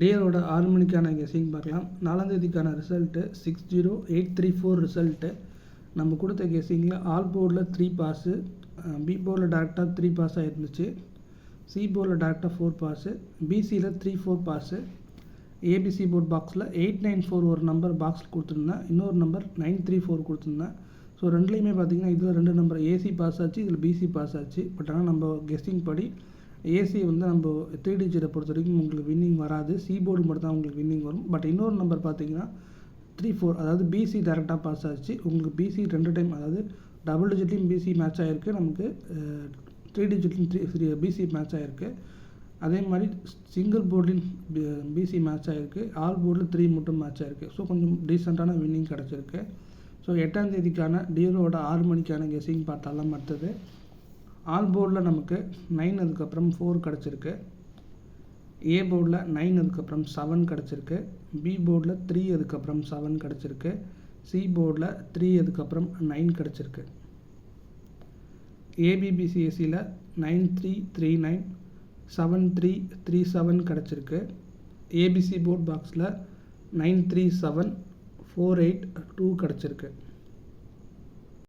டியரோட 6 மணிக்கான கெஸ்ஸிங் பார்க்கலாம். 4ஆம் தேதிக்கான ரிசல்ட்டு 60834 ரிசல்ட்டு. நம்ம கொடுத்த கெஸ்ஸிங்கில் ஆல் போர்டில் 3 பாஸு, பி போர்டில் டேரெக்டாக 3 பாஸ் ஆகிருந்துச்சு, சி போர்டில் டேரெக்டாக 4 பாஸு, பிசியில் 3-4 பாஸு, ஏபிசி போர்ட் பாக்ஸில் 894 ஒரு நம்பர் பாக்ஸ் கொடுத்துருந்தேன், இன்னொரு நம்பர் 934 கொடுத்துருந்தேன். ஸோ ரெண்டுலேயுமே பார்த்திங்கன்னா இதில் 2 நம்பர் ஏசி பாஸ் ஆச்சு, இதில் பிசி பாஸ் ஆச்சு. பட் ஆனால் நம்ம கெஸ்ஸிங் படி ஏசி வந்து நம்ம 3 டிஜிட்டை பொறுத்த வரைக்கும் உங்களுக்கு வின்னிங் வராது, சி போர்டு மட்டும் தான் உங்களுக்கு வின்னிங் வரும். பட் இன்னொரு நம்பர் பார்த்தீங்கன்னா 3-4, அதாவது பிசி டேரெக்டாக பாஸ் ஆச்சு. உங்களுக்கு பிசி 2 டைம், அதாவது டபுள் டிஜிட்லையும் பிசி மேட்ச் ஆகிருக்கு, நமக்கு 3 டிஜிட்லையும் பிசி மேட்ச் ஆகிருக்கு. அதே மாதிரி சிங்கிள் போர்ட்லையும் பிசி மேட்ச் ஆகிருக்கு, ஆல் போர்டில் 3 மட்டும் மேட்ச் ஆகிருக்கு. ஸோ கொஞ்சம் டீசெண்டான வின்னிங் கிடச்சிருக்கு. ஸோ 8ஆம் தேதிக்கான டியரோட 6 மணிக்கான கெஸ்ஸிங் பார்த்தாலாம். அடுத்தது ஆல் போர்டில் நமக்கு 9 அதுக்கப்புறம் 4 கிடச்சிருக்கு, ஏ போர்டில் 9 அதுக்கப்புறம் 7 கிடச்சிருக்கு, பி போர்டில் 3 அதுக்கப்புறம் 7 கிடச்சிருக்கு, சி போர்டில் 3 அதுக்கப்புறம் 9 கிடச்சிருக்கு. ஏபிபிசிஎஸ்சியில் 9339 7337 கிடச்சிருக்கு. ஏபிசி போர்ட் பாக்ஸில் 937482 கிடச்சிருக்கு.